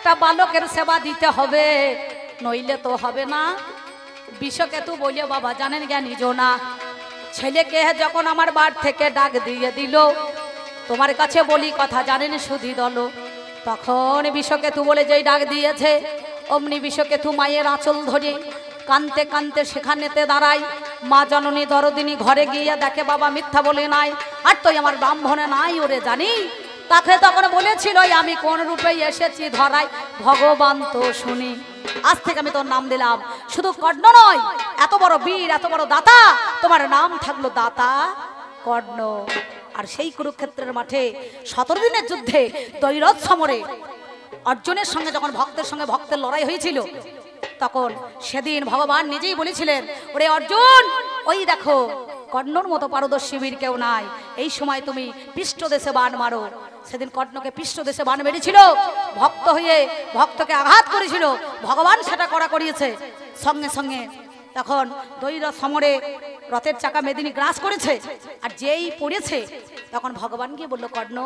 একটা বালকের সেবা দিতে হবে, নইলে তো হবে না। বিষকেতু বলে বাবা জানেন জ্ঞানী জোনা, ছেলেকে যখন আমার বাড়ি থেকে ডাক দিয়ে দিল, তোমার কাছে বলি কথা জানেন সুধি দল, তখন বিষকেতু বলে যেই ডাক দিয়েছে, অমনি বিষকেতু মায়ের আঁচল ধরে কানতে কানতে সেখানেতে দাঁড়ায়। মা জননী দরদিনী ঘরে গিয়ে দেখে বাবা মিথ্যা বলে নাই, আর তুই আমার ব্রাহ্মণে নাই ওরে জানি। তাকে তখন বলেছিল আমি কোন রূপে এসেছি ধরাই, ভগবান তো শুনি। আজ থেকে আমি তোর নাম দিলাম, শুধু কর্ণ নয়, এত বড় বীর এত বড় দাতা, তোমার নাম থাকলো দাতা কর্ণ। আর সেই কুরুক্ষেত্রের মাঠে 17 দিনের যুদ্ধে দৈরথ সমরে অর্জুনের সঙ্গে যখন ভক্তের সঙ্গে ভক্তের লড়াই হয়েছিল, তখন সেদিন ভগবান নিজেই বলেছিলেন, ওরে অর্জুন ওই দেখো কর্ণর মতো পারদর্শী বীর কেউ নাই, এই সময় তুমি পৃষ্ঠদেশে বাণ মারো। সেদিন কর্ণকে পৃষ্ঠদেশে বাণ মেরেছিল, ভক্ত হয়ে ভক্তকে আঘাত করেছিল, ভগবান সেটা করা করিয়েছে। সঙ্গে সঙ্গে তখন দৈরথ সমরে রথের চাকা মেদিনী গ্রাস করেছে, আর যেই পড়েছে তখন ভগবান গিয়ে বলল, কর্ণ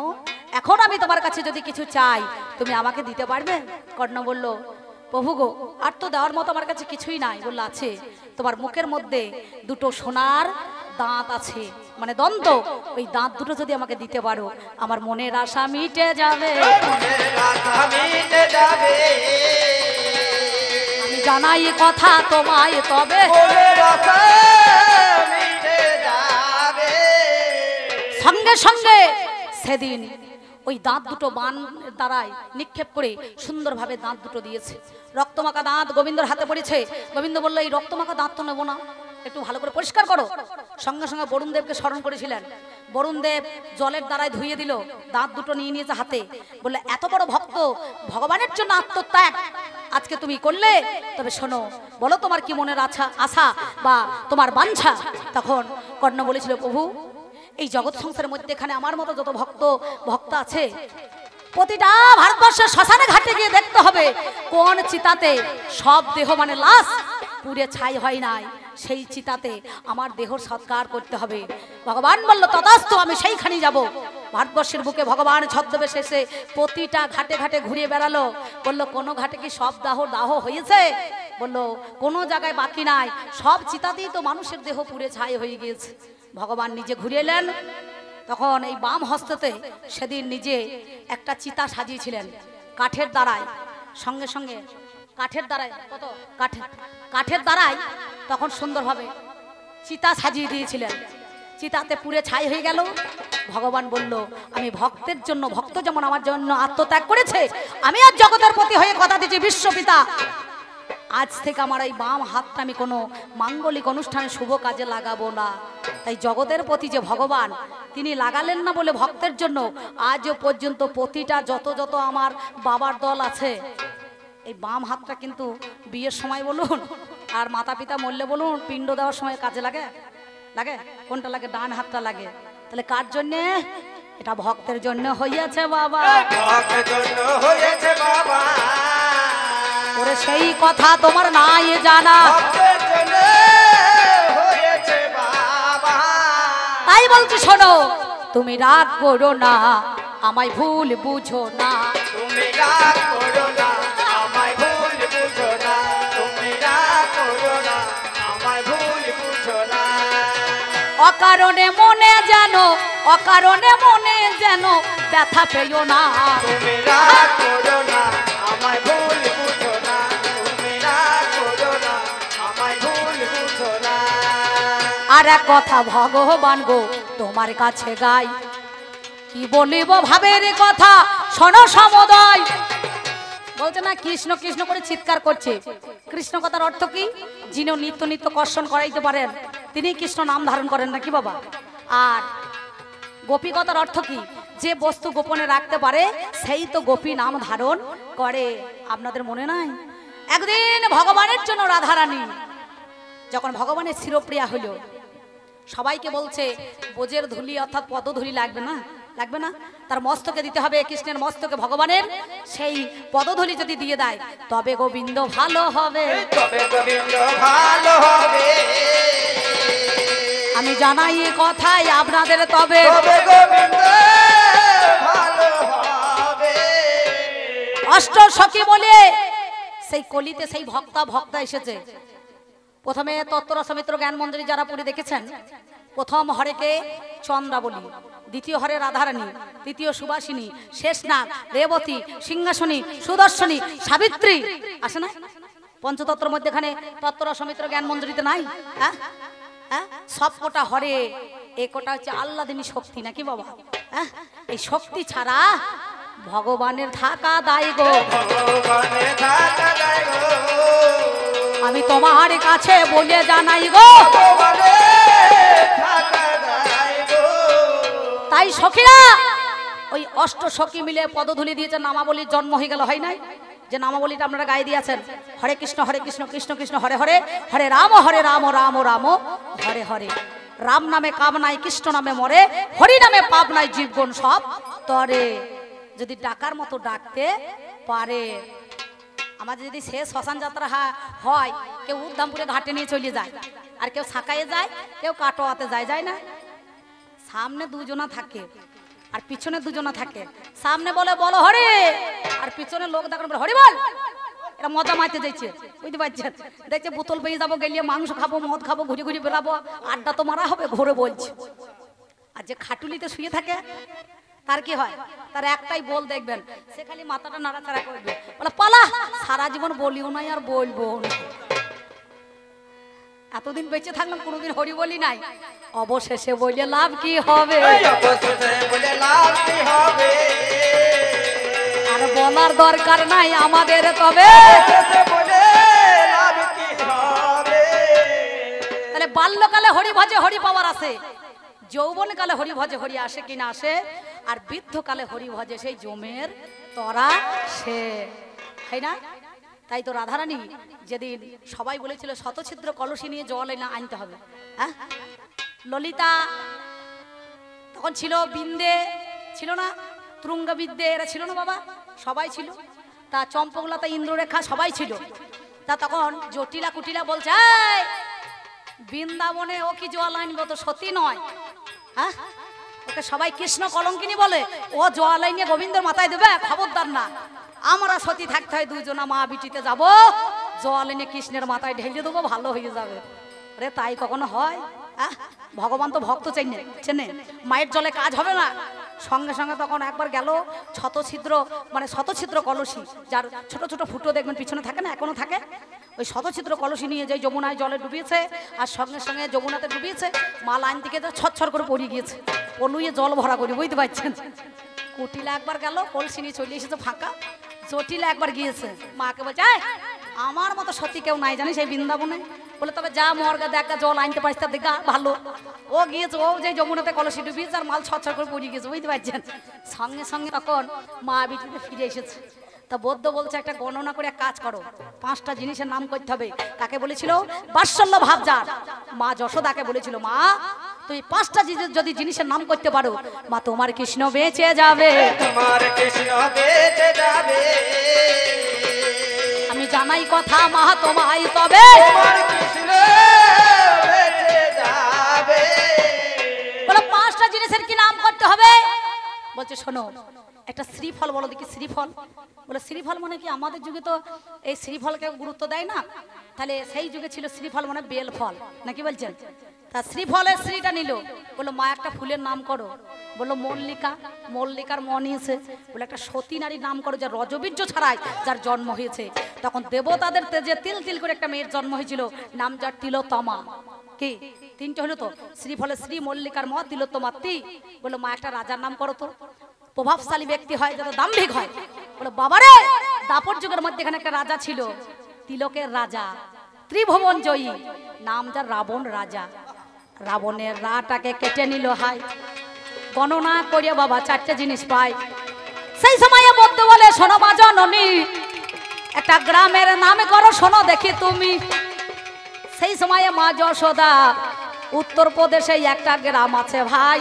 এখন আমি তোমার কাছে যদি কিছু চাই তুমি আমাকে দিতে পারবে? কর্ণ বলল, প্রভু গো আর তো দেওয়ার মতো আমার কাছে কিছুই নাই। বললো, আছে, তোমার মুখের মধ্যে দুটো সোনার দাঁত আছে, মানে দন্ত, ওই দাঁত দুটো যদি আমাকে দিতে পারো আমার মনের আশা মিটে যাবে। আমি জানাই কথা তোমায়, তবে সঙ্গে সঙ্গে সেদিন ওই দাঁত দুটো বান দ্বারায় নিক্ষেপ করে সুন্দরভাবে দাঁত দুটো দিয়েছে। রক্তমাখা দাঁত গোবিন্দর হাতে পড়েছে। গোবিন্দ বলল, এই রক্তমাখা দাঁত তো নেবো না, একটু ভালো করে পরিষ্কার করো। সঙ্গে সঙ্গে বরুণ দেবকে স্মরণ করেছিলেন, বরুণ দেব জলের দ্বারায় ধুইয়ে দিল, দাঁত দুটো নিয়ে নিয়েছে হাতে। বললে, এত বড় ভক্ত, ভগবানের জন্য আত্মত্যাগ আজকে তুমি করলে, তবে শোনো, বলো তোমার কি মনের আশা বা তোমার বাঞ্ছা। তখন কর্ণ বলেছিল, প্রভু এই জগৎ সংসারের মধ্যে এখানে আমার মতো যত ভক্ত আছে, প্রতিটা ভারতবর্ষের শ্মশানে ঘাটে গিয়ে দেখতে হবে কোন চিতাতে সব দেহ মানে লাশ পুড়ে ছাই হয় নাই, সেই চিতাতে আমার দেহ সৎকার করতে হবে। ভগবান বলল, তথাস্তু, আমি সেইখানে যাব। ভারতবর্ষের বুকে ভগবান ছদ্মবেশে এসে প্রতিটা ঘাটে ঘাটে ঘুরিয়ে বেড়ালো। বলল, কোনো ঘাটে কি সব দাহ হয়েছে? বলল, কোনো জায়গায় বাকি নাই, সব চিতাতেই তো মানুষের দেহ পুড়ে ছাই হয়ে গিয়েছে। ভগবান নিজে ঘুরে এলেন। তখন এই বাম হস্ততে সেদিন নিজে একটা চিতা সাজিয়েছিলেন কাঠের দ্বারায়, সঙ্গে সঙ্গে কাঠের দ্বারায় কাঠের দ্বারায় তখন সুন্দরভাবে চিতা সাজিয়ে দিয়েছিলেন। চিতাতে পুড়ে ছাই হয়ে গেল। ভগবান বলল, আমি ভক্তের জন্য, ভক্ত যেমন আমার জন্য আত্মত্যাগ করেছে, আমি আর জগতের প্রতি হয়ে কথা দিচ্ছি বিশ্বপিতা, আজ থেকে আমার এই বাম হাতটা আমি কোনো মাঙ্গলিক অনুষ্ঠানে শুভ কাজে লাগাবো না। তাই জগতের প্রতি যে ভগবান তিনি লাগালেন না বলে ভক্তের জন্য আজও পর্যন্ত প্রতিটা যত আমার বাবার দল আছে, এই বাম হাতটা কিন্তু বিয়ের সময় বলুন আর মাতা পিতা মরলে বলুন পিণ্ড দেওয়ার সময় কাজে লাগে। কোনটা লাগে? ডান হাতটা লাগে। তাহলে কার জন্যে? এটা ভক্তের জন্য হইয়াছে বাবা, ভক্তের জন্য হইয়াছে বাবা। ওরে সেই কথা তোমার নাই জানা, তাই বলছি শোনো, তুমি রাগ করো না, আমায় ভুল বুঝো না, তুমি রাগ করো না, আমায় ভুল বুঝো না, তুমি রাগ করো না, আমায় ভুল বুঝো না। অকারণে মনে যেন ব্যথা পেও না, তুমি রাগ করো না, আমায় ভুল বুঝো না, তুমি রাগ করো না, আমায় ভুল বুঝো না। আর এক কথা ভগবান গো তোমার কাছে গাই, কি বলিব ভাবের কথা শোনো সমুদয়। বলছে না কৃষ্ণ কৃষ্ণ করে চিৎকার করছে। কৃষ্ণ কথার অর্থ কি? যিনি নিত্য নিত্য কর্ষণ করাইতে পারেন তিনি কৃষ্ণ নাম ধারণ করেন নাকি বাবা? আর গোপী কথার অর্থ কি? যে বস্তু গোপনে রাখতে পারে সেই তো গোপী নাম ধারণ করে। আপনাদের মনে নাই একদিন ভগবানের জন্য রাধারানী যখন ভগবানের শিরপ্রিয়া হলো, সবাইকে বলছে বোজের ধুলি অর্থাৎ পদধূলি লাগবে না, তার মস্তকে দিতে হবে, কৃষ্ণের মস্তকে ভগবানের সেই পদধূলি যদি দিয়ে দেয় তবে গোবিন্দ ভালো হবে, তবে গোবিন্দ ভালো হবে। আমি জানাই এই কথাই আপনাদের, তবে গোবিন্দ ভালো হবে। অষ্ট সখী বলে সেই কলিতে সেই ভক্তা এসেছে। প্রথমে তত্ত্ব রসমিত্র জ্ঞান মন্দিরে যারা পড়ে দেখেছেন, প্রথম হরেকে চন্দ্রাবলী, দ্বিতীয় হরে রাধারানী, তৃতীয় সুবাসিনী, শেষনাগ, রেবতী, সিংহাসনী, সুদর্শনী, সাবিত্রী আসে না? পঞ্চতত্ত্বের মধ্যে এখানে তত্ত্ব রসমিত্র জ্ঞান মন্দিরিতে নাই? হ্যাঁ হ্যাঁ, সব কোটা হরে, এ কোটা হচ্ছে আল্লাদিনী শক্তি নাকি বাবা? হ্যাঁ, এই শক্তি ছাড়া ভগবানের থাকা দায় গো, আমি তোমার কাছে বলে জানাই গো। তাই সখীরা ওই অষ্ট সখী মিলে পদধূলি দিয়েছে, নামাবলীর জন্ম হয়ে গেল, হয় নাই? যে নামাবলীটা আপনারা গায়ে দিয়েছেন, হরে কৃষ্ণ কৃষ্ণ কৃষ্ণ হরে হরে, হরে রাম রাম রাম হরে হরে। রাম নামে কাম নাই, কৃষ্ণ নামে মরে, হরি নামে পাপ নাই, জীবগণ সব তরে। যদি ডাকার মতো ডাকতে পারে, আমাদের যদি শেষ শ্মশান যাত্রা হয়, কেউ উদ্দামপুরে ঘাটে নিয়ে চলে যায়, আর কেউ সাকায়ে যায়, কেউ কাটোয়াতে যায়, যায় না? সামনে দুজনা থাকে আর পিছনে দুজনা থাকে, সামনে বলে বলো হরে, আর পিছনে লোক দেখেন বলে হরি বল। এটা মজা মাইতে যাইছে, বুঝতে পারছেন? দেখছে বোতল পেয়ে যাবো, গেলিয়ে মাংস খাবো, মদ খাবো, ঘুরে ঘুরে বেড়াবো, আড্ডা তো মারা হবে, ঘুরে বলছে। আর যে খাটুলিতে শুয়ে থাকে তার কি হয়? তার একটাই বল দেখবেন, সে খালি মাথাটা নাড়াচাড়া করবে, বলে পালা, সারা জীবন বলিও নাই আর বলবো। এতদিন বেঁচে থাকলাম, কোনোদিন হরি বলি নাই, অবশেষে বলে লাভ কি হবে? আর বলার দরকার নাই আমাদের, তবে তাহলে বাল্যকালে হরি ভজে হরি পাওয়ার আছে, যৌবন কালে হরি ভজে হরি আসে কিনা আসে, আর বৃদ্ধকালে হরি ভজে সেই জমের তরা সে, তাই না? তাই তো রাধারানী যেদিন সবাই বলেছিল শতছিদ্র কলসি নিয়ে জল এনে আনতে হবে, হ্যাঁ, ললিতা তখন ছিল, বিন্দে ছিল না, তুরঙ্গ বিদ্যে এরা ছিল না বাবা, সবাই ছিল। তা চম্পকলতা, ইন্দ্ররেখা সবাই ছিল। তা তখন জটিলা কুটিলা বলছে, বৃন্দাবনে ও কি জল আনবো, তো সতী নয়, হ্যাঁ, ওকে সবাই কৃষ্ণ কলঙ্কিনী বলে, ও জল আইনে গোবিন্দের মাথায় দেবে, খবরদার না, আমরা সতী থাকতে হয়, দুজনা মা বিটিতে যাব, জল এনে কৃষ্ণের মাথায় ঢেলে দেবো, ভালো হয়ে যাবে। রে তাই কখনো হয়? ভগবান তো ভক্ত চেনে, মায়ের জলে কাজ হবে না। সঙ্গে সঙ্গে তখন একবার গেল শতছিদ্র, মানে শতছিদ্র কলসি, যার ছোট ছোট ফুটো দেখবেন পিছনে থাকে না, এখনো থাকে, ওই শতছিদ্র কলসি নিয়ে যাই যমুনায় জলে ডুবিয়েছে, আর সঙ্গে সঙ্গে যমুনাতে ডুবিয়েছে, মা লাইন থেকে ছচ্ছর করে পড়ে গিয়েছে, পলুয়ে জল ভরা করি, বুঝতে পারছেন? কুটিলা একবার গেল, কলসি নিয়ে চলে এসেছে ফাঁকা। জটিলা একবার গিয়েছে, মাকে বলছে আমার মতো সত্যি কেউ নাই জানিস এই বৃন্দাবনে, বলে তবে যা মর্গা দেখা জল আনতে পারিস, তার দেখা ভালো। ও গিয়েছে, ও যে যমুনাতে কলসি ডুবিয়েছে, আর মাল ছচ্ছর করে পড়ে গিয়েছে, বুঝতে পারছেন? সঙ্গে সঙ্গে তখন মা বিটিতে ফিরে এসেছে। তা বৌদ্ধ বলছে একটা গণনা করে কাজ করো, 5টা জিনিসের নাম করতে হবে। তাকে বলেছিল বাৎসল্য ভাব যার, মা যশোদাকে বলেছিল, মা তুই 5টা যদি জিনিসের নাম করতে পারো, মা তোমার কৃষ্ণ বেঁচে যাবে, তোমার কৃষ্ণ বেঁচে যাবে। আমি জানাই কথা মা তোমায়, তবে তোমার কৃষ্ণ বেঁচে যাবে। বলে 5টা জিনিসের কি নাম করতে হবে? বলছে শোনো, একটা শ্রীফল বলো দেখি। শ্রীফল বলে শ্রীফল মানে কি? আমাদের যুগে তো এই শ্রীফলকে গুরুত্ব দেয় না, তাহলে সেই যুগে ছিল শ্রীফল মানে বেল ফল, নাকি বলছেন? তা শ্রীফলের শ্রীটা নিল, বললো মা একটা ফুলের নাম করো। বললো মল্লিকা, মল্লিকার মন নিয়েছে। বলে একটা সতী নারীর নাম করো, যার রজবীর্য ছাড়াই যার জন্ম হয়েছে। তখন দেবতাদের তেজে তিল তিল করে একটা মেয়ের জন্ম হয়েছিল, নাম যার তিলোত্তমা। কি 3টে হলো তো? শ্রীফলের শ্রী, মল্লিকার ম, তিলোত্তমা তি। বললো মা একটা রাজার নাম করো তো, প্রভাবশালী ব্যক্তি হয়, যাতে দাম্ভিক হয়। বলে বাবারে, দাপর যুগের মধ্যে এখানে একটা রাজা ছিল, তিলকের রাজা, ত্রিভুবন জয়ী, নাম যার রাবণ রাজা। রাবণের রাটাকে কেটে নিল হাই, গণনা করিয়া বাবা 4টে জিনিস পাই। সেই সময়ে বৌদ্ধ বলে শোনো মা জননী, একটা গ্রামের নাম করো শোনো দেখি তুমি। সেই সময়ে মা যশোদা, উত্তরপ্রদেশে একটা গ্রাম আছে ভাই,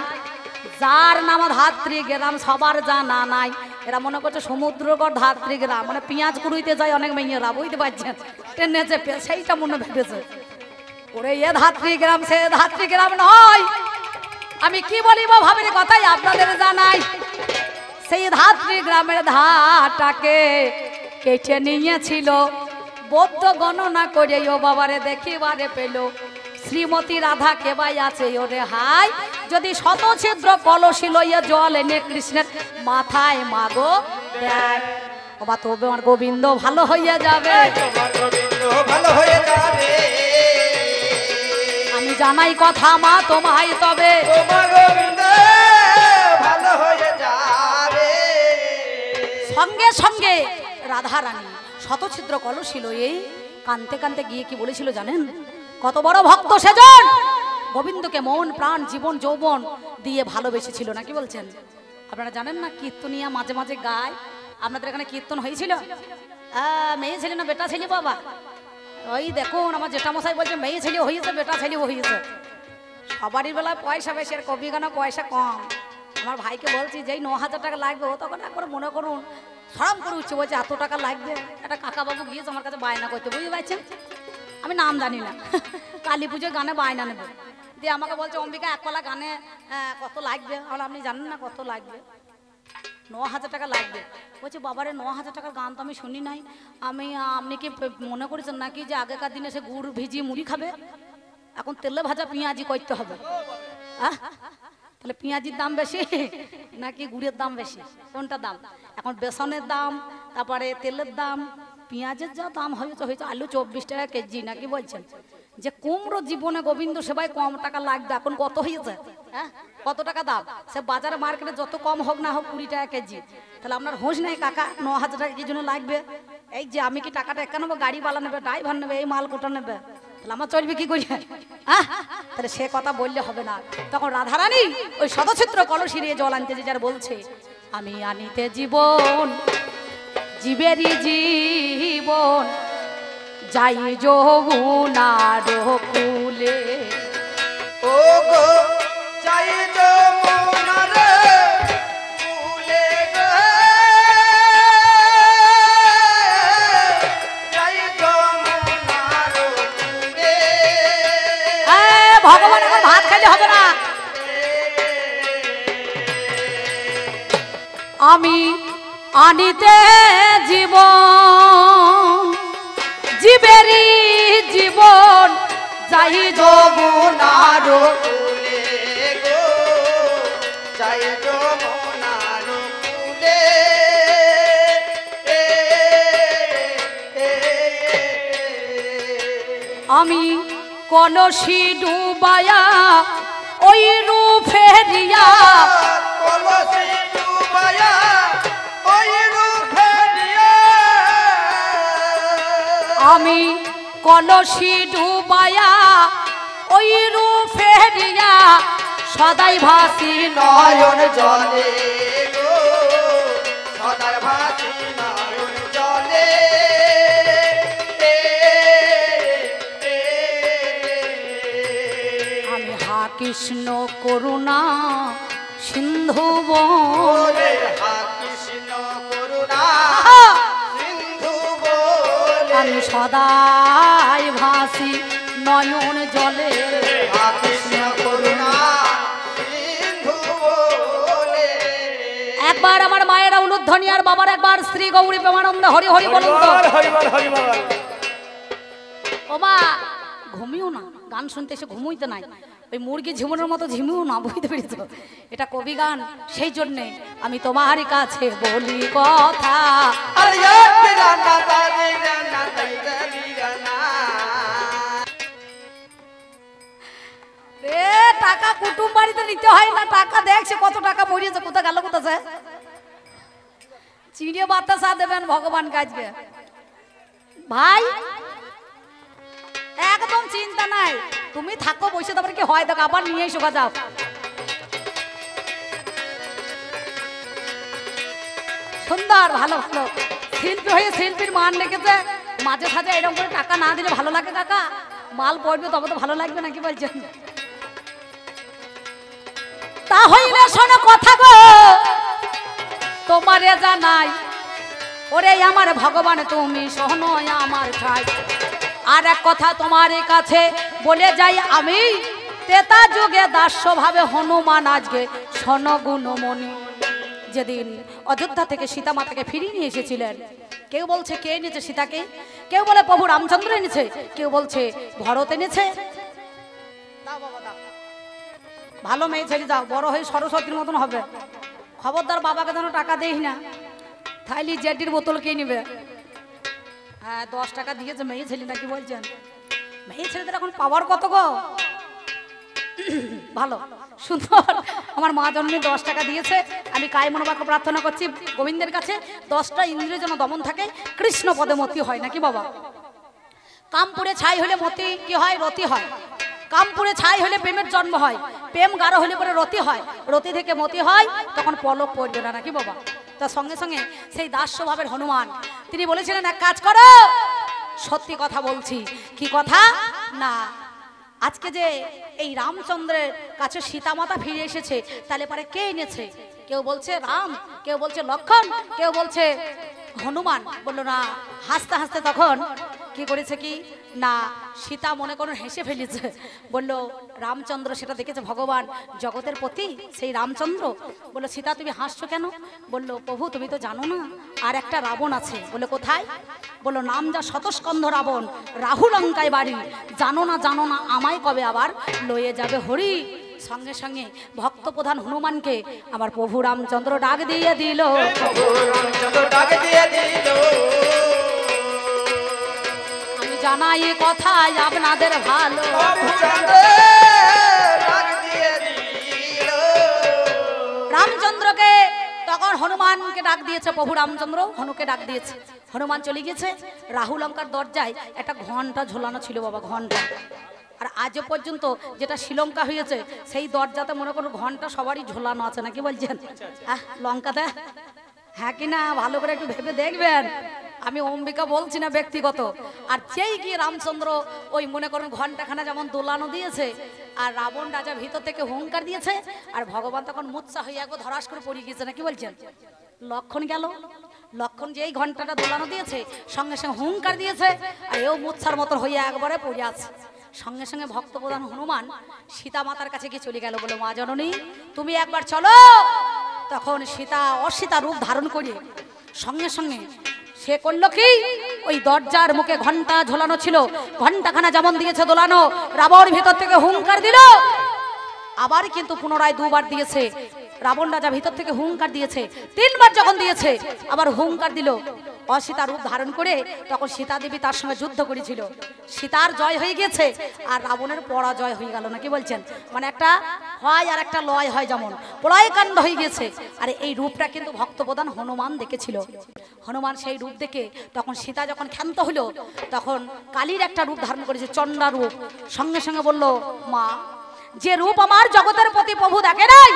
যার নাম ধাত্রী গ্রাম, সবার জানা নাই। এরা মনে করছে সমুদ্রগড় ধাত্রী গ্রাম, মানে পেঁয়াজ কুড়িতে যায় অনেক মেয়েরা, বুঝতে পারছেন? ট্রেনে চেপে সেইটা মনে ভেবেছে, ওরে এ ধাত্রী গ্রাম, সে ধাত্রী গ্রাম নয়। আমি কি বলিব ভাবির কথাই আপনাদের জানাই। সেই ধাত্রী গ্রামের ধাটাকে কেটে নিয়েছিল, বৌদ্ধ গণনা করে ও বাবারে দেখিবারে পেল, শ্রীমতী রাধা কেবাই আছে ওরে হাই, যদি শত ছিদ্র কলসি লইয়া জল এনে কৃষ্ণের মাথায় মাগো দেয়। বাবা তবে আমার গোবিন্দ ভালো হইয়া যাবে, ভালো হয়ে যাবে। আমি জানাই কথা মা তোমায়, তবে তোমার গোবিন্দ ভালো হয়ে যাবে। সঙ্গে সঙ্গে রাধা রানী শতছিদ্র কলসি লইয়ে কানতে কানতে গিয়ে কি বলেছিল জানেন? কত বড় ভক্ত সেজন, গোবিন্দকে মন প্রাণ জীবন যৌবন দিয়ে ভালোবেসেছিল, নাকি বলছেন? আপনারা জানেন না কীর্তনিয়া মাঝে মাঝে গায়। আপনাদের এখানে কীর্তন হয়েছিল? মেয়ে ছেলে না বেটা ছেলে? বাবা ওই দেখুন আমার জেঠামশাই বলছে মেয়ে ছেলে হয়েছে, বেটা ছেলে হয়েছে। সবারই বেলায় পয়সা বেশি আর কবি গানা পয়সা কম। আমার ভাইকে বলছি যেই 9,000 টাকা লাগবে, ও তখন একবার মনে করুন সরম করে উঠছে, বলছে এত টাকা লাগবে। একটা কাকা বাবু গিয়েছে আমার কাছে বায়না করতে, বুঝতে পারছেন? আমি নাম জানি না, কালী পুজোর গানে বায়না নেবে দিয়ে আমাকে বলছে অম্বিকা এক কলা গানে কত লাগবে? আর আপনি জানেন না কত লাগবে? 9,000 টাকা লাগবে। বলছে বাবারে 9,000 টাকার গান তো আমি শুনি নাই। আপনি কি মনে করেছেন নাকি যে আগেকার দিনে সে গুড় ভিজিয়ে মুড়ি খাবে? এখন তেলে ভাজা পেঁয়াজি করতে হবে। তাহলে পেঁয়াজির দাম বেশি নাকি গুড়ের দাম বেশি? কোনটা দাম? এখন বেসনের দাম, তারপরে তেলের দাম, পেঁয়াজের যা দাম হয়েছে হয়েছে, আলু 24 টাকা কেজি, নাকি বলছেন? যে কুমড়ো জীবনে গোবিন্দ সেবাই কম টাকা লাগবে, এখন কত হয়েছে? হ্যাঁ, কত টাকা দাম? সে বাজারে মার্কেটে যত কম হোক না হোক 20 টাকা কেজি। তাহলে আপনার হোশ নেই কাকা 9,000 টাকা কি জন্য লাগবে? এই যে আমি কি টাকাটা একা নেবো, গাড়িওয়ালা নেবে, ড্রাইভার নেবে, এই মাল কোটা নেবে, তাহলে আমার চলবে কি করি? হ্যাঁ, তাহলে সে কথা বললে হবে না। তখন রাধারানী ওই শতছিদ্র কলসি নিয়ে জল আনতে যে যার বলছে আমি আনিতে জীবন, জীবেরই জীবন যাই যমুনার কুলে। ও গো যাই যমুনার কুলে গো, যাই যমুনার কুলে। ভগবান এখন ভাত খাইলে হবে না। আমি আনিতে জীবন, জীবেরই জীবন যাই যমুনার কুলে গো, যাই যমুনার কুলে। আমি কলসি ডুবায়া ওই রূপেরিয়া, কলসি ডুবায়া ওই রূপেরিয়া, আমি কলসি ডুবায়া ওই রূপেরিয়া সদাই ভাসি নয়ন জলে গো, সদাই ভাসি নয়ন জলে। আমি হা কৃষ্ণ করুণা সিন্ধু বলে, হা কৃষ্ণ করুণা সিন্ধু বলে, আমি সদাই ভাসি নয়ন জলে। হা কৃষ্ণ করুণা সিন্ধু বলে। একবার আমার মায়েরা উলুধ্বনি আর বাবার একবার শ্রী গৌরী প্রেমানন্দ হরি হরি বলুন তো। ও মা ঘুমিও না, গান শুনতে এসে ঘুমোইতে নাই, ওই মুরগি ঝিমুনোর মতো ঝিমিও না, বুঝতে পেরেছ? এটা কবি গান, সেই জন্যে আমি তোমারই কাছে বলি কথা। টাকা কুটুম বাড়িতে নিতে হয় না, টাকা দেখছে কত টাকা মরিয়েছে, কোথা গেল কোথাছে? চিড়ে বাতাসা দেবেন ভগবান কাজকে ভাই, একদম চিন্তা নাই, তুমি থাকো বসে, তারপরে কি হয় দেখো, আবার নিয়ে এসো যাও। সুন্দর ভালো ভালো শিল্পী হয়ে শিল্পীর মান রেখেছে। মাঝে সাঝে এরকম করে টাকা না দিলে ভালো লাগে কাকা? মাল পড়বে তবে তো ভালো লাগবে, নাকি বলছেন? তা হইলে শোনো কথা গো তোমারে জানাই, ওরে আমার ভগবান তুমি শোনো আমার ঠাই। আর এক কথা তোমার কাছে বলে যাই আমি, ত্রেতা যুগে দাস্য ভাবে হনুমান আজকে শোনো গুণমণি। যেদিন অযোধ্যা থেকে সীতা মাতাকে ফিরিয়ে নিয়ে এসেছিলেন। কেউ বলছে কে এনেছে সীতাকে, কেউ বলে প্রভু রামচন্দ্র এনেছে, কেউ বলছে ভরত এনেছে। দাও বাবা দাও, ভালো মেয়ে ছেলে যাও, বড় হয়ে সরস্বতীর মতন হবে। খবরদার বাবাকে যেন টাকা দেই না, থাইলি জেডির বোতল কে নিবে। হ্যাঁ 10 টাকা দিয়েছে মেয়ে ছেলে নাকি বলছেন। মেয়ে ছেলেদের এখন পাওয়ার কত গো, ভালো সুন্দর। আমার মা জননী 10 টাকা দিয়েছে। আমি কায় মনোবাক্য প্রার্থনা করছি গোবিন্দের কাছে 10টা ইন্দ্রিয় যেন দমন থাকে, কৃষ্ণ পদে মতি হয় নাকি বাবা। কামপুরে ছাই হলে মতি কি হয়, রতি হয়। কামপুরে ছাই হলে প্রেমের জন্ম হয়, প্রেম গাঢ় হলে পরে রতি হয়, রতি থেকে মতি হয়, তখন পলক পড়বে না নাকি বাবা। তার সঙ্গে সঙ্গে সেই দাস স্বভাবের হনুমান তিনি বলেছিলেন এক কাজ করো। সত্যি কথা বলছি, কি কথা না, আজকে যে এই রামচন্দ্রের কাছে সীতা মাতা ফিরে এসেছে, তাহলে পরে কে এনেছে? কেউ বলছে রাম, কেউ বলছে লক্ষণ, কেউ বলছে হনুমান। বললো না, হাসতে হাসতে তখন কি করেছে কি না, সীতা মনে করুন হেসে ফেলেছে। বলল রামচন্দ্র সেটা দেখেছে ভগবান জগতের প্রতি সেই রামচন্দ্র। বললো সীতা তুমি হাসছো কেন? বললো প্রভু তুমি তো জানো না আর একটা রাবণ আছে। বলে কোথায়? বললো নাম যা শতস্কন্ধ রাবণ, রাহু লঙ্কায় বাড়ি, জানো না আমায় কবে আবার লয়ে যাবে হরি। সঙ্গে সঙ্গে ভক্ত প্রধান হনুমানকে আমার প্রভু রামচন্দ্র ডাক দিয়ে দিল। আমি জানাই কথাই আপনাদের ভালো, রামচন্দ্রকে তখন হনুমানকে ডাক দিয়েছে প্রভু রামচন্দ্র, হনুকে ডাক দিয়েছে। হনুমান চলে গিয়েছে। রাহু লঙ্কার দরজায় একটা ঘন্টা ঝোলানো ছিল বাবা, ঘন্টা। আর আজও পর্যন্ত যেটা শ্রীলঙ্কা হয়েছে সেই দরজাতে মনে করো ঘন্টা সবারই ঝোলানো আছে নাকি বলছেন লঙ্কাতে। হ্যাঁ কি না ভালো করে একটু ভেবে দেখবেন, আমি অম্বিকা বলছি না ব্যক্তিগত। আর যেই গিয়ে রামচন্দ্র ওই মনে করুন ঘন্টাখানা যেমন দোলানো দিয়েছে, আর রাবণ রাজা ভিতর থেকে হুঙ্কার দিয়েছে, আর ভগবান তখন মুচ্ছা হয়ে একবার ধরাস করে পড়ে গিয়েছে নাকি বলছেন। লক্ষণ গেল, লক্ষণ যেই ঘন্টাটা দোলানো দিয়েছে সঙ্গে সঙ্গে হুঙ্কার দিয়েছে, আর এও মুচ্ছার মতো হইয়া একবারে পড়ে আছে। সঙ্গে সঙ্গে ভক্ত প্রধান হনুমান সীতা মাতার কাছে গিয়ে চলে গেল। বলে মা জননী তুমি একবার চলো। তখন সীতা অসীতা রূপ ধারণ করে সঙ্গে সঙ্গে সে করলো কি, ওই দরজার মুখে ঘন্টা ঝোলানো ছিল, ঘন্টাখানা যেমন দিয়েছে দোলানো, রাবণ ভিতর থেকে হুঙ্কার দিল। আবার কিন্তু পুনরায় দুবার দিয়েছে, রাবণ রাজা ভিতর থেকে হুঙ্কার দিয়েছে। 3বার যখন দিয়েছে আবার হুঙ্কার দিল অসীতা রূপ ধারণ করে। তখন সীতা দেবী তার সঙ্গে যুদ্ধ করেছিল, সীতার জয় হয়ে গেছে আর রাবণের পরাজয় হয়ে গেল নাকি বলছেন। মানে একটা হয় আর একটা লয় হয়, যেমন প্রলয় কাণ্ড হয়ে গেছে। আর এই রূপটা কিন্তু ভক্তপ্রধান হনুমান দেখেছিল। হনুমান সেই রূপ দেখে তখন সীতা যখন ক্ষান্ত হলো, তখন কালীর একটা রূপ ধারণ করেছে, চণ্ডা রূপ। সঙ্গে সঙ্গে বলল মা যে রূপ আমার জগতের প্রতি প্রভু দেখে নাই,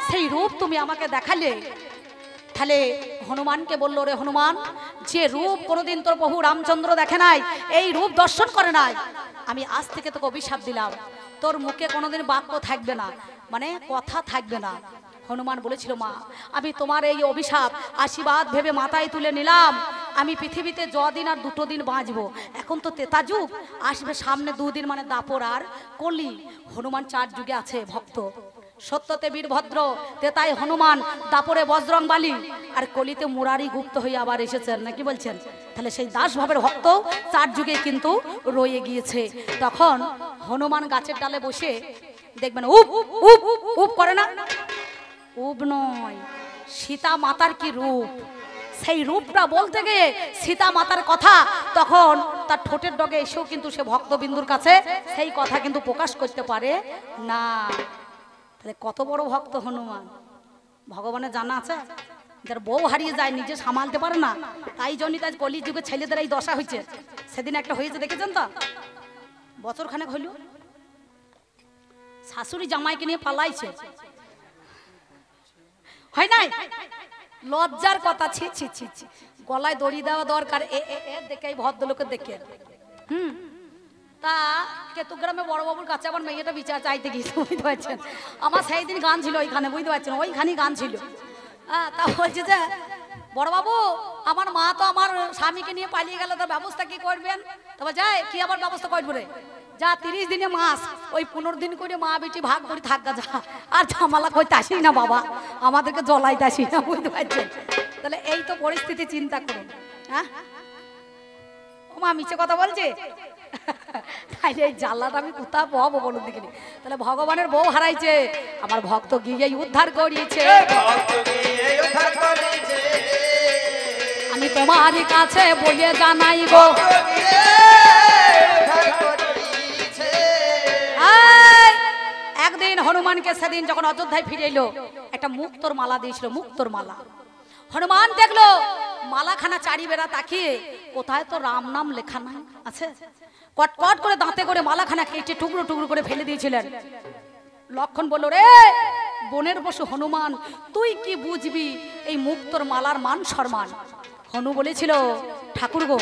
সেই রূপ তুমি আমাকে দেখালে। তাহলে হনুমানকে বললো রে হনুমান, যে রূপ কোনোদিন তোর প্রভু রামচন্দ্র দেখে নাই, এই রূপ দর্শন করে নাই, আমি আজ থেকে তোকে অভিশাপ দিলাম, তোর মুখে কোনোদিন বাক্য থাকবে না, মানে কথা থাকবে না। হনুমান বলেছিল মা আমি তোমার এই অভিশাপ আশীর্বাদ ভেবে মাথায় তুলে নিলাম। আমি পৃথিবীতে যদিন আর 2 দিন বাঁচবো, এখন তো তেতা যুগ আসবে সামনে 2 দিন, মানে দাপর আর কলি। হনুমান 4 যুগে আছে ভক্ত, সত্যতে বীরভদ্র, তেতাই হনুমান, দাপরে বজরং বালি, আর কলিতে মুরারি গুপ্ত হয়ে আবার এসেছেন নাকি বলছেন। তাহলে সেই দাস ভাবের ভক্ত 4 যুগে কিন্তু রয়ে গিয়েছে। তখন হনুমান গাছের ডালে বসে দেখবেন উপ উপ উপ করে না, উপ নয়, সীতা মাতার কি রূপ, সেই রূপটা বলতে গিয়ে সীতা মাতার কথা তখন তার ঠোঁটের ডগে এসেও কিন্তু সে ভক্তবিন্দুর কাছে সেই কথা কিন্তু প্রকাশ করতে পারে না। তাহলে কত বড় ভক্ত হনুমান, ভগবানের জানা আছে। যার বউ হারিয়ে যায় নিজে সামালতে পারে না, তাই জন্যই তাই কলি যুগে ছেলেদের এই দশা হয়েছে। সেদিন একটা হয়েছে দেখেছেন তো, বছরখানেক হইল শাশুড়ি জামাইকে নিয়ে পালাইছে, হয় নাই? লজ্জার কথা, ছি ছি ছি ছি, গলায় দড়ি দেওয়া দরকার। দেখে এই ভদ্রলোকের দেখে তা কেতুগ্রামে বড় বাবুর কাছে আমার মেয়েটা বিচার চাইতে গিয়েছে, বুঝতে পারছেন। আমার সেই দিন গান ছিল ওইখানে, বুঝতে পারছেন, ওইখানেই গান ছিল। তা বলছে যে বড় বাবু আমার মা তো আমার স্বামীকে নিয়ে পালিয়ে গেল, তার ব্যবস্থা কি করবেন? তবে যাই কি আবার ব্যবস্থা করবো রে, যা 30 দিনে মাস, ওই 15 দিন করে মা বেটি ভাগ করে থাকা যা, আর ঝামেলা করতে আসি না বাবা, আমাদেরকে জ্বলাইতে আসি না, বুঝতে পারছেন? তাহলে এই তো পরিস্থিতি, চিন্তা করুন। হ্যাঁ ও মা মিছে কথা বলছে, তাইলে এই জ্বালাটা আমি কোথাও পাবো বলুন দেখিনি? তাহলে ভগবানের বউ হারাইছে, আমার ভক্ত গিয়ে উদ্ধার করিয়েছে। আমি তোমার কাছে বলে জানাই গো, একদিন হনুমানকে সেদিন যখন অযোধ্যায় ফিরে এলো, একটা মুক্তোর মালা দিয়েছিল, মুক্তোর মালা। হনুমান দেখলো মালাখানা চারি বেড়া তাকিয়ে, কোথায় তো রাম নাম লেখা নাই আছে, কটকট করে দাঁতে করে মালাখানা কেটে টুকরো টুকরো করে ফেলে দিয়েছিলেন। লক্ষণ বলল, রে বনের পশু হনুমান, তুই কি বুঝবি এই মুক্তোর মালার মান সম্মান? হনু বলেছিল, ঠাকুর গো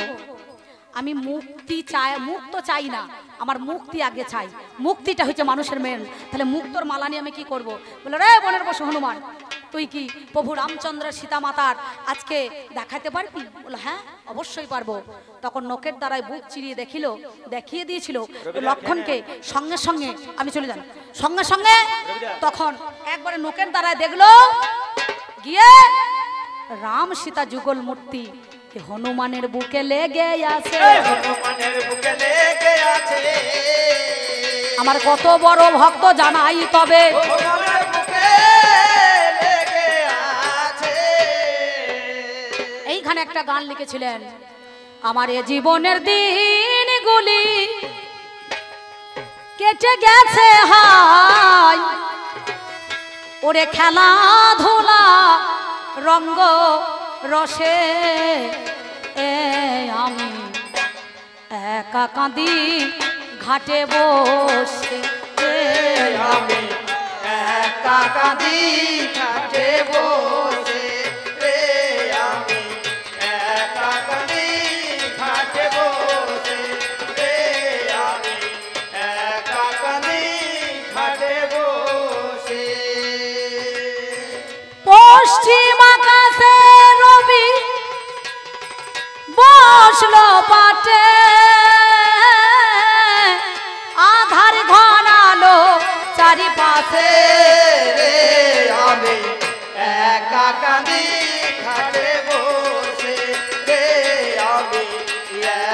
আমি মুক্তি চাই, মুক্ত চাই না, আমার মুক্তি আগে চাই, মুক্তিটা হচ্ছে মানুষের মেন, তাহলে মুক্তোর মালা নিয়ে আমি কি করব? বলে, রে বনের পশু হনুমান, তুই কি প্রভু রামচন্দ্রের সীতা মাতার আজকে দেখাতে পারবি? বলে, হ্যাঁ অবশ্যই পারবো। তখন নখের দ্বারায় বুক চিরিয়ে দেখিয়ে দিয়েছিল লক্ষণকে, সঙ্গে সঙ্গে আমি চলে যান, সঙ্গে সঙ্গে তখন একবারে নখের দ্বারায় দেখলো গিয়ে রাম সীতা যুগল মূর্তি হনুমানের বুকে লেগে আছে, হনুমানের বুকে লেগে আছে। আমার কত বড় ভক্ত জানাই তবে, হনুমানের বুকে লেগে আছে। এইখানে একটা গান লিখেছিলেন, আমার এ জীবনের দিনগুলি কেটে গেছে হাই, ওরে খেলাধুলা রঙ্গ রসে আমি একা কাঁদি ঘাটে বসে, আমি একা কাঁদি ঘাটে বসে রে, আমি একা কাঁদি ঘাটে বসে রে, আমি একা কাঁদি ঘাটে বসে। পশ্চিম আকাশে রবি বসলো পাটে, আধার ঘনালো চারিপাশে রে, আমি একা কাঁদি ঘাটে বসে রে, আমি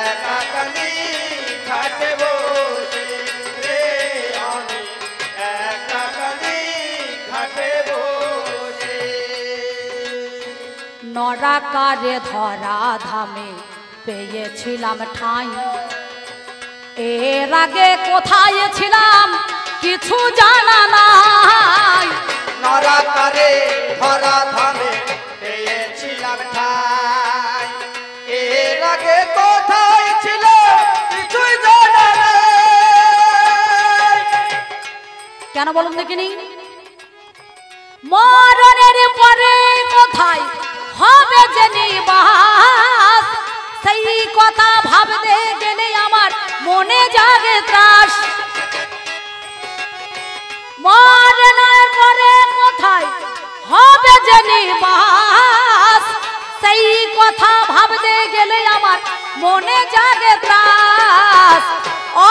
একা কাঁদি ঘাটে বসে রে, আমি একা কাঁদি ঘাটে বসে। নরাকারে ধরা ধামে পেয়েছিলাম ঠাঁই, এর আগে কোথায় ছিলাম কিছু জানা নাই, নরাকারে ধরা ধামে পেয়েছিলাম ঠাই, এর আগে কোথায় ছিল কিছুই জানা নাই। কেন বলুন দেখিনি? মরণের পরে কোথায় হবে যে নিবাস, সেই কথা ভাবতে গেলে আমার মনে জাগে ত্রাস। মরণের পরে কোথায় হবে যে নিবাস, সেই কথা ভাবতে গেলে আমার মনে জাগে ত্রাস।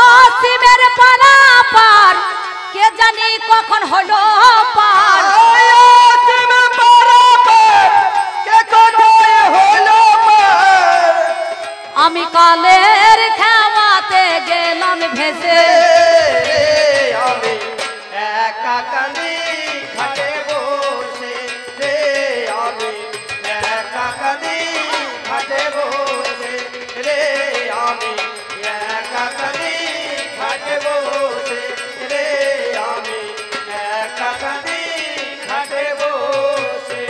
অসীমের পারাপার কে জানি কখন হলো পার, আমি কালের খাওয়াতে গেলাম ভেসে, আমি একা কাঁদি ঘাটে বসে রে, আমি একা কাঁদি ঘাটে বসে রে, আমি একা কাঁদি ঘাটে বসে রে, আমি একা কাঁদি ঘাটে বসে।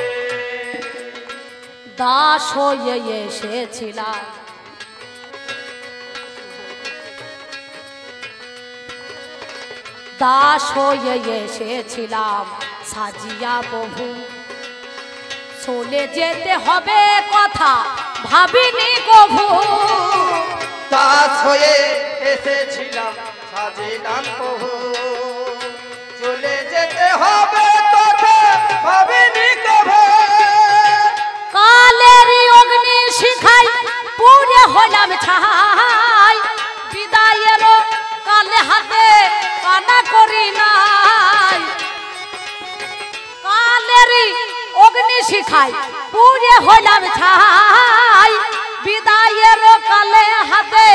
দাস হয়ে এসেছিলাম, দাস হয়ে এসেছিলাম সাজিয়া বহু, চলে যেতে হবে কথা ভাবিনি কভু, দাস হয়ে এসেছিলাম সাজিলাম বহু, চলে যেতে হবে কথা ভাবিনি কভু। কালে শিখাই পুরে হলাম ছাই বিদায়ের কালে হাতে কানা করি নাই কালেরই অগ্নি শিখাই পুরে হলাম ছাই বিদায়ের কালে হাতে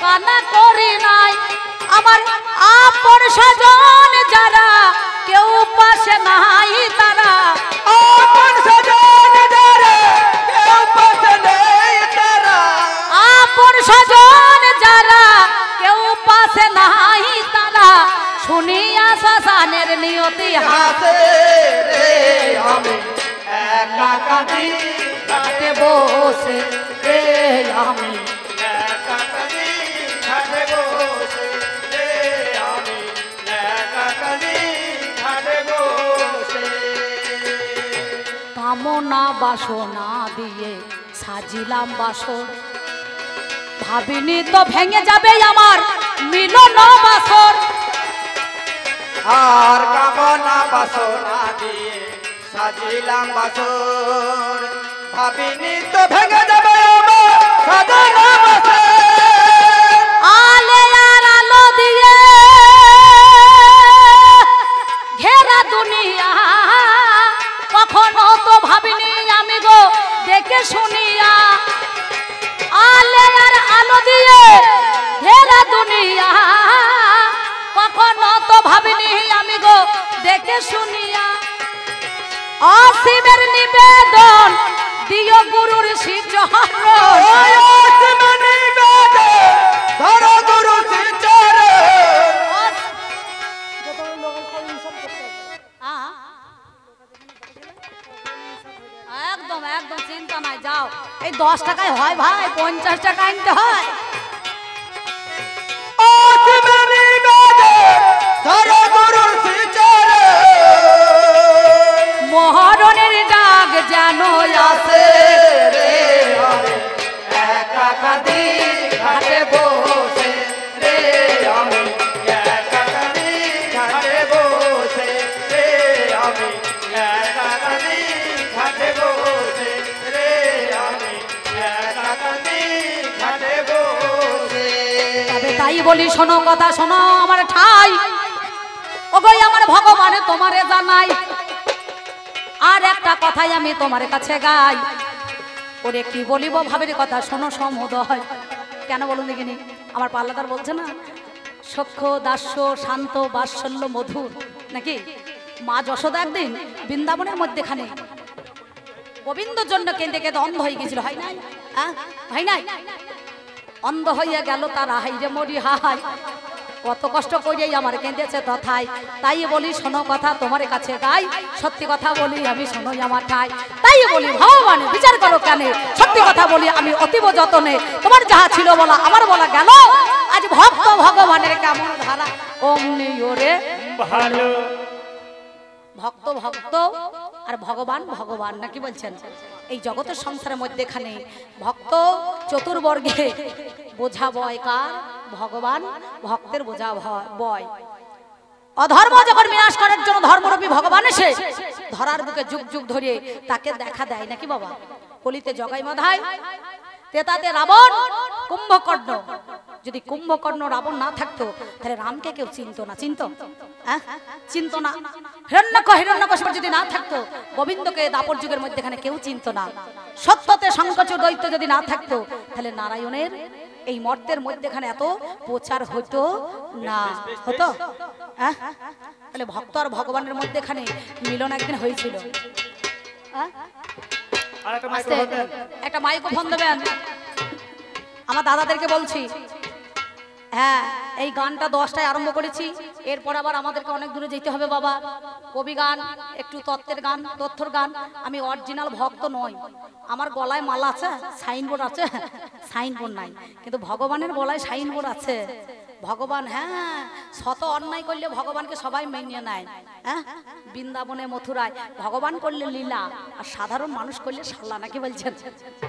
কানা করি নাই আমার আপন স্বজন যারা কেউ পাশে নাই তারা আপন স্বজন যারা কেউ পাশে নেই তারা আপন স্বজন যারা কেউ পাশে নাই তারা শুনিয়া শ্মশানের নিয়তি হাতে রে আমি একা কাঁদি হাতে বসে রে আমি একা কাঁদি ঘাটে বসে রে আমি একা কাঁদি ঘাটে বসে কামনা বাসনা দিয়ে সাজিলাম বাসর ভাবিনি তো ভেঙে যাবে আমার মিলন বাসর আর কামনা বাসনা দিয়ে সাজিলাম বাসর ভাবিনি তো ভেঙে যাবে আমার সাজানো বাসর আলে আর আলো দিয়ে ঘেরা দুনিয়া কখনো তো ভাবিনি আমি গো দেখে শুনিয়া আলে আর আলো দিয়ে ঘেরা দুনিয়া কখনো তো ভাবিনি আমি গো দেখে শুনিয়া অসীমের নিবেদন দিও গুরুর শিচরণ ধরো গুরু শিচরে একদম একদম চিন্তা নাই যাও এই 10 টাকায় হয় ভাই 50 টাকা আনতে হয় ধরো গুরু শিচরে মহরণের ডাক জানো আসে রে আমি একা কাঁদি ঘাটে বসে রে আমি একা কাঁদি ঘাটে বসে রে আমি একা কাঁদি ঘাটে বসে রে আমি একা কাঁদি ঘাটে বসে তবে তাই বলি শোনো কথা শোনো আমার ঠাই ওগোই আমার ভগবান তোমারে জানাই আর একটা কথাই আমি তোমার কাছে গাই ওরে কি বলিব ভাবের কথা শোনো সমুদয় কেন বলুন দেখিনি আমার পাল্লাদার বলছে না সখ্য দাস্য শান্ত বাৎসল্য মধুর নাকি মা যশোদা একদিন বৃন্দাবনের মধ্যেখানে গোবিন্দর জন্য কেঁদে কেঁদে অন্ধ হয়ে গেছিল হয় নাই হয় নাই অন্ধ হইয়া গেল তারা হাই রে মরি হাই কত কষ্ট করেই আমার কেঁদেছে তথায় তাই বলি শোনো কথা তোমার কাছে গাই সত্যি কথা বলি আমি শোনোই আমার ঠাই তাই বলি ভগবান বিচার করো কেন সত্যি কথা বলি আমি অতীব যতনে তোমার যাহা ছিল বলা আমার বলা গেল আজ ভক্ত ভগবানের কেমন ধারা অমনি ওরে ভালো ভক্ত ভক্ত আর ভগবান ভগবান নাকি বলছেন এই জগতের সংসারের মধ্যেখানে ভক্ত চতুর্বর্গে বোঝা বয় কার ভগবান ভক্তের বোঝা বয় অধর্ম যখন বিনাশ করার জন্য ধর্মরূপী ভগবান এসে ধরার বুকে যুগ যুগ ধরে তাকে দেখা দেয় নাকি বাবা কলিতে জগাই মাধায় তেতাতে রাবণ কুম্ভকর্ণ যদি কুম্ভকর্ণ রাবণ না থাকতো তাহলে রামকে কেউ চিনতো না চিনতো না হিরণ্যকশিপু যদি না থাকতো গোবিন্দকে দাপর যুগের মধ্যেখানে কেউ চিনতো না সত্যতে সংকোচর দৈত্য যদি না থাকতো তাহলে নারায়ণের এই মর্তের মধ্যেখানে এত প্রচার হতো না হতো তাহলে ভক্ত আর ভগবানের মধ্যেখানে মিলন একদিন হয়েছিল একটা মাইক্রোফোন দেবেন আমার দাদাদেরকে বলছি হ্যাঁ এই গানটা 10টায় আরম্ভ করেছি এরপর আবার আমাদেরকে অনেক দূরে যেতে হবে বাবা কবি গান একটু তত্ত্বের গান তথ্যর গান আমি অরিজিনাল ভক্ত নই আমার গলায় মালা আছে সাইনবোর্ড আছে সাইনবোর্ড নাই কিন্তু ভগবানের গলায় সাইনবোর্ড আছে ভগবান হ্যাঁ শত অন্যায় করলে ভগবানকে সবাই মেনে নেয় বৃন্দাবনে মথুরায় ভগবান করলে লীলা আর সাধারণ মানুষ করলে শালা নাকি বলছেন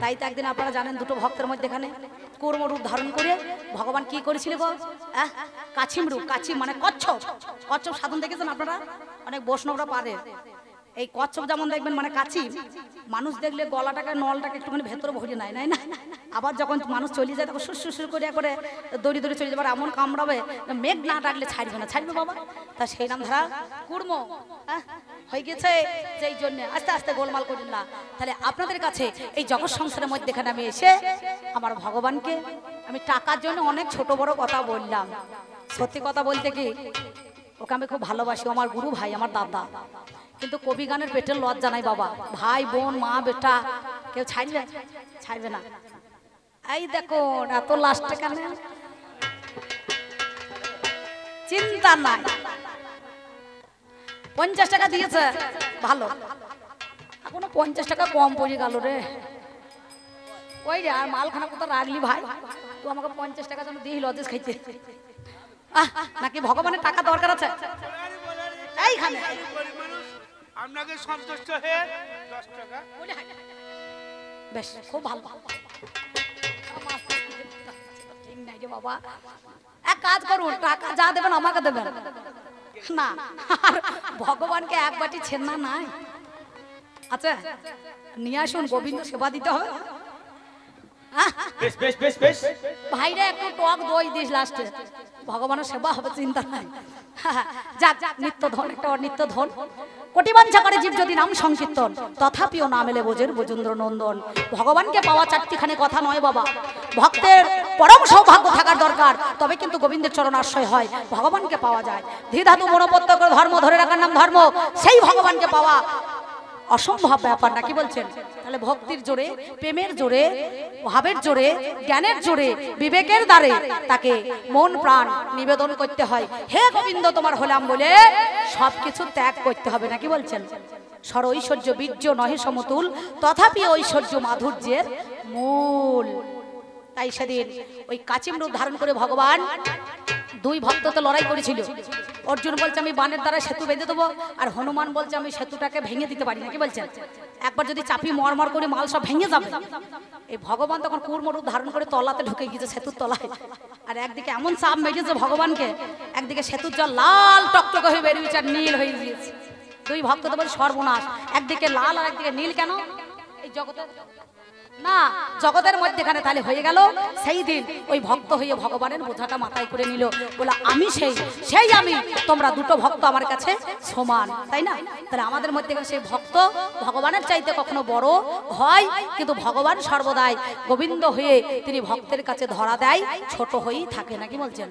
তাই তো একদিন আপনারা জানেন দুটো ভক্তের মধ্যে এখানে কূর্ম রূপ ধারণ করে ভগবান কি করেছিল গো কাছিম রূপ কাছিম মানে কচ্ছপ কচ্ছপ সাধন দেখেছেন আপনারা অনেক বৈষ্ণবরা পারে এই কচ্ছপ যেমন দেখবেন মানে কাছি মানুষ দেখলে গলাটাকে নলটাকে একটুখানি ভেতরে ভরে নেয় নাই না, আবার যখন মানুষ চলে যায় তখন সুর করে করে দড়ি দড়ি চলে যাবার এমন কামড়াবে মেঘ না ডাকলে ছাড়বে না, ছাড়বে বাবা। তা সেই নাম ধরা কুড়মো হয়ে গেছে, যেই জন্য আস্তে আস্তে গোলমাল করি না। তাহলে আপনাদের কাছে এই জগৎ সংসারের মধ্যে এখানে আমি এসে আমার ভগবানকে আমি টাকার জন্য অনেক ছোট বড় কথা বললাম। সত্যি কথা বলতে কি ওকে আমি খুব ভালোবাসি, আমার গুরু ভাই, আমার দাদা। কিন্তু কবি গানের পেটের লজ্জা নাই বাবা, ভাই বোন মা বেটা কেউ ছাড়বে ছাড়বে না। এই দেখো এত লাস্টে কেন চিন্তা নাই, 50 টাকা দিয়েছে ভালো, এখনো 50 টাকা কম পড়ে গেল রে। ওই রে আর মালখানা কোথাও রাখলি ভাই, তুই আমাকে 50 টাকা যেন দিয়ে লজেস খাইতে। নাকি ভগবানের টাকা দরকার আছে এইখানে? আপনাকে সন্তুষ্ট হয়ে 10 টাকা বেশ খুব ভালো। ঠিক নাই রে বাবা, এক কাজ করুন, টাকা যা দেবেন আমাকে দেবেন না, আর ভগবানকে এক বাটি ছেন্না নাই আচ্ছা নিয়ে আসুন, গোবিন্দ সেবা দিতে হবে। বেশ বেশ বেশ বেশ ভাইরা একটু টক দই দিস লাস্টে, ভগবানের সেবা হবে, চিন্তা নাই। যাক যাক, নিত্য ধন একটা নিত্য ধন, কোটি বাঞ্ছা করে জীব যদি নাম সংকীর্তন, তথাপিও নাম এলে বোঝের বজেন্দ্র নন্দন। ভগবানকে পাওয়া চারটিখানে কথা নয় বাবা, ভক্তের পরম সৌভাগ্য থাকার দরকার, তবে কিন্তু গোবিন্দের চরণ আশ্রয় হয়, ভগবানকে পাওয়া যায়। ধীধাতু মনোপত্য করে ধর্ম ধরে রাখার নাম ধর্ম, সেই ভগবানকে পাওয়া অসম্ভব ব্যাপার না, কি বলছেন? তাহলে ভক্তির জোরে, প্রেমের জোরে, ভাবের জোরে, জ্ঞানের জোরে, বিবেকের দ্বারে তাকে মন প্রাণ নিবেদন করতে হয়। হে গোবিন্দ তোমার হলাম বলে সবকিছু ত্যাগ করতে হবে না, কি বলছেন? সর ঐশ্বর্য বীর্য নহে সমতুল, তথাপি ঐশ্বর্য মাধুর্যের মূল। তাই সেদিন ওই কাচিমরূপ ধারণ করে ভগবান দুই ভক্ত তো লড়াই করেছিল। অর্জুন বলছে আমি বানের দ্বারা সেতু বেঁধে দেবো, আর হনুমান বলছে আমি সেতুটাকে ভেঙে দিতে পারি না, কি বলছেন? একবার যদি চাপি মরমর করে মাল সব ভেঙে যাবে। এই ভগবান তখন কুর্মরূপ ধারণ করে তলাতে ঢুকে গিয়েছে, সেতুর তলায়। আর একদিকে এমন চাপ মেরেছে ভগবানকে, একদিকে সেতুর জল লাল টকটকে হয়ে বেরিয়েছে আর নীল হয়ে গিয়েছে। দুই ভক্ত তো বলে সর্বনাশ, একদিকে লাল আর একদিকে নীল কেন? এই জগতে না, জগতের মধ্যেখানে তাহলে হয়ে গেল। সেই দিন ওই ভক্ত হয়ে ভগবানের বোঝাটা মাথায় করে নিল, বলে আমি সেই আমি, তোমরা দুটো ভক্ত আমার কাছে সমান, তাই না? তাহলে আমাদের মধ্যে সেই ভক্ত ভগবানের চাইতে কখনো বড় হয়, কিন্তু ভগবান সর্বদাই গোবিন্দ হয়ে তিনি ভক্তের কাছে ধরা দেয়, ছোট হয়েই থাকে না, কি বলছেন?